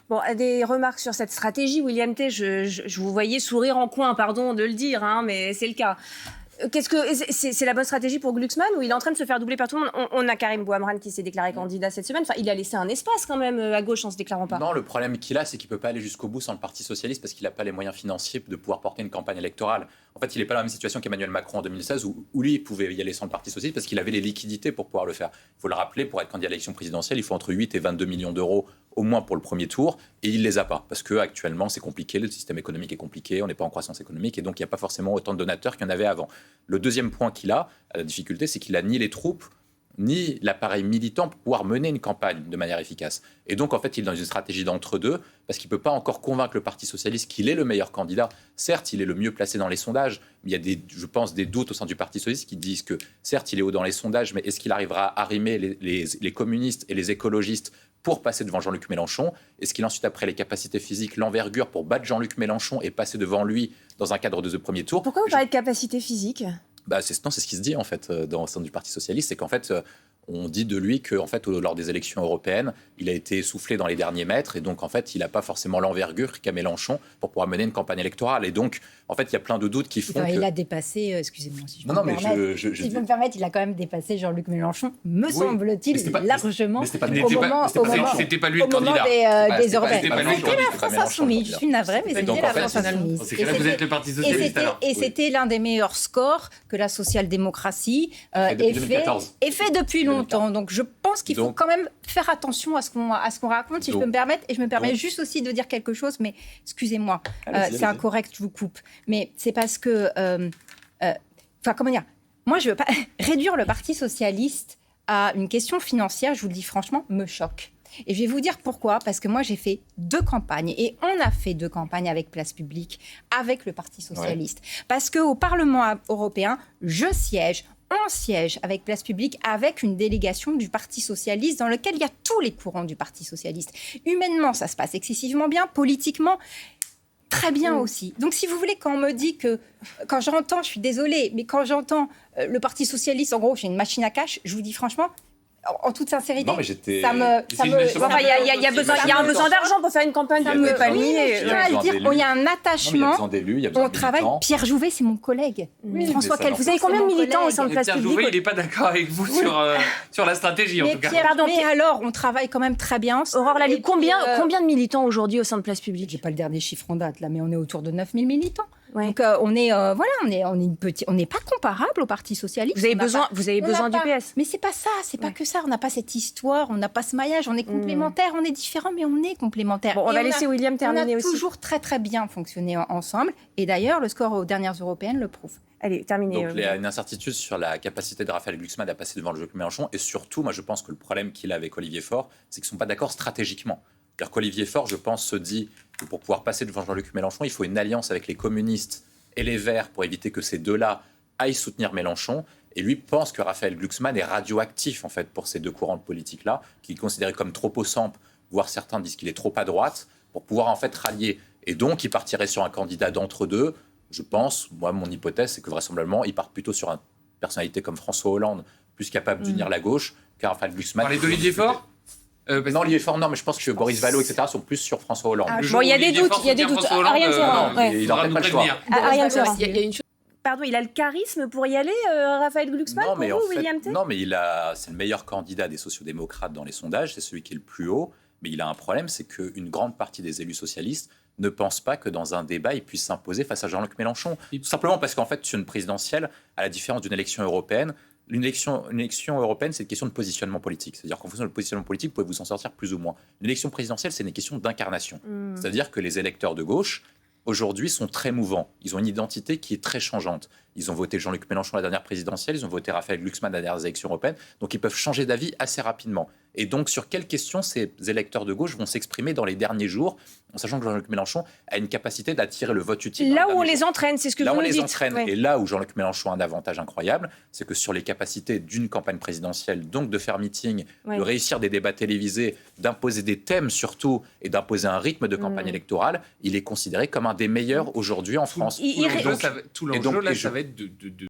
Bon, des remarques sur cette stratégie, William T. Je vous voyais sourire en coin, pardon de le dire, hein, mais c'est le cas. C'est la bonne stratégie pour Glucksmann ou il est en train de se faire doubler par tout le monde? On a Karim Bouhamrane qui s'est déclaré candidat cette semaine. Enfin, il a laissé un espace quand même à gauche en se déclarant pas. Non, le problème qu'il a, c'est qu'il ne peut pas aller jusqu'au bout sans le Parti socialiste parce qu'il n'a pas les moyens financiers de pouvoir porter une campagne électorale. En fait, il n'est pas dans la même situation qu'Emmanuel Macron en 2016 où lui, il pouvait y aller sans le Parti socialiste parce qu'il avait les liquidités pour pouvoir le faire. Il faut le rappeler, pour être candidat à l'élection présidentielle, il faut entre 8 et 22 millions d'euros au moins pour le premier tour, et il ne les a pas, parce qu'actuellement c'est compliqué, le système économique est compliqué, on n'est pas en croissance économique, et donc il n'y a pas forcément autant de donateurs qu'il y en avait avant. Le deuxième point qu'il a, la difficulté, c'est qu'il n'a ni les troupes, ni l'appareil militant pour pouvoir mener une campagne de manière efficace. Et donc, en fait, il est dans une stratégie d'entre-deux, parce qu'il ne peut pas encore convaincre le Parti socialiste qu'il est le meilleur candidat. Certes, il est le mieux placé dans les sondages, mais il y a, je pense, des doutes au sein du Parti socialiste qui disent que, certes, il est haut dans les sondages, mais est-ce qu'il arrivera à arrimer les communistes et les écologistes pour passer devant Jean-Luc Mélenchon? Est-ce qu'il a ensuite, après les capacités physiques, l'envergure pour battre Jean-Luc Mélenchon et passer devant lui dans un cadre de premier tour? Pourquoi vous parlez de capacités physiques? C'est ce qui se dit en fait au sein du Parti socialiste, c'est qu'en fait on dit de lui que en fait lors des élections européennes, il a été essoufflé dans les derniers mètres et donc en fait il n'a pas forcément l'envergure qu'a Mélenchon pour pouvoir mener une campagne électorale. Et donc en fait il y a plein de doutes qui font. Il a dépassé, excusez-moi si je peux me permettre, si je peux me permettre, il a quand même dépassé Jean-Luc Mélenchon, me semble-t-il, largement. C'était pas lui le candidat. Des européennes. C'était la France insoumise. Je suis navrée, mais c'était la France insoumise. C'est que là vous êtes le Parti socialiste. Et c'était l'un des meilleurs scores que la social-démocratie ait fait depuis longtemps. Donc je pense qu'il faut quand même faire attention à ce qu'on raconte, si je peux me permettre. Et je me permets juste aussi de dire quelque chose, mais excusez-moi, c'est incorrect, je vous coupe. Mais c'est parce que... comment dire, moi, je ne veux pas réduire le Parti socialiste à une question financière, je vous le dis franchement, me choque. Et je vais vous dire pourquoi. Parce que moi, j'ai fait 2 campagnes. Et on a fait 2 campagnes avec Place Publique, avec le Parti socialiste. Ouais. Parce qu'au Parlement européen, on siège avec Place Publique, avec une délégation du Parti socialiste dans lequel il y a tous les courants du Parti socialiste. Humainement, ça se passe excessivement bien. Politiquement, très bien aussi. Donc, si vous voulez, quand on me dit que... Quand j'entends, je suis désolée, mais quand j'entends le Parti socialiste, en gros, j'ai une machine à cash, je vous dis franchement... En toute sincérité, il y a un besoin d'argent pour faire une campagne. Il y a un attachement. On travaille. Pierre Jouvet, c'est mon collègue. François Kell, vous avez combien de militants au sein de Place Publique? Pierre Jouvet, il n'est pas d'accord avec vous sur la stratégie, en tout cas. Mais alors, on travaille quand même très bien. Aurore Lalucq, combien de militants aujourd'hui au sein de Place Publique? Je n'ai pas le dernier chiffre en date, là, mais on est autour de 9000 militants. Ouais. Donc on n'est pas comparable au Parti socialiste. Vous avez besoin du PS. Mais c'est pas ça, c'est pas que ça. On n'a pas cette histoire, on n'a pas ce maillage. On est complémentaires, on est différents, mais on est complémentaires. Bon, on va laisser William terminer aussi. On a toujours très très bien fonctionné ensemble. Et d'ailleurs, le score aux dernières européennes le prouve. Allez, terminez. Donc il y a une incertitude sur la capacité de Raphaël Glucksmann à passer devant Jean-Luc Mélenchon. Et surtout, moi je pense que le problème qu'il a avec Olivier Faure, c'est qu'ils ne sont pas d'accord stratégiquement. C'est-à-dire qu'Olivier Faure, je pense, se dit que pour pouvoir passer devant Jean-Luc Mélenchon, il faut une alliance avec les communistes et les Verts pour éviter que ces deux-là aillent soutenir Mélenchon. Et lui pense que Raphaël Glucksmann est radioactif en fait pour ces 2 courants politiques-là, qu'il est considéré comme trop au centre, voire certains disent qu'il est trop à droite, pour pouvoir en fait rallier. Et donc, il partirait sur un candidat d'entre-deux. Je pense, moi, mon hypothèse, c'est que vraisemblablement, il part plutôt sur une personnalité comme François Hollande, plus capable d'unir la gauche, qu'un Raphaël Glucksmann. Parlez d'Olivier Faure? Non, Olivier Faure, non, mais je pense que Boris Vallaud, etc., sont plus sur François Hollande. Bon, il y a des doutes. Ariane Ferrand. Il n'en fait pas le choix. Ariane Ferrand. Il y a une chose. Pardon, il a le charisme pour y aller, Raphaël Glucksmann, pour vous, William T? Non, mais c'est le meilleur candidat des sociodémocrates dans les sondages, c'est celui qui est le plus haut. Mais il a un problème, c'est qu'une grande partie des élus socialistes ne pensent pas que dans un débat, il puisse s'imposer face à Jean-Luc Mélenchon. Tout simplement parce qu'en fait, sur une présidentielle, à la différence d'une élection européenne, une élection européenne, c'est une question de positionnement politique. C'est-à-dire qu'en fonction du positionnement politique, vous pouvez vous en sortir plus ou moins. Une élection présidentielle, c'est une question d'incarnation. C'est-à-dire que les électeurs de gauche, aujourd'hui, sont très mouvants. Ils ont une identité qui est très changeante. Ils ont voté Jean-Luc Mélenchon à la dernière présidentielle, ils ont voté Raphaël Glucksmann à la dernière élection européenne. Donc, ils peuvent changer d'avis assez rapidement. Et donc, sur quelles questions ces électeurs de gauche vont s'exprimer dans les derniers jours, en sachant que Jean-Luc Mélenchon a une capacité d'attirer le vote utile. Là où on les entraîne, c'est ce que vous nous dites. Là où on les entraîne, et là où Jean-Luc Mélenchon a un avantage incroyable, c'est que sur les capacités d'une campagne présidentielle, donc de faire meeting, de réussir des débats télévisés, d'imposer des thèmes surtout, et d'imposer un rythme de campagne électorale, il est considéré comme un des meilleurs aujourd'hui en France. Tout l'enjeu, là, ça va être de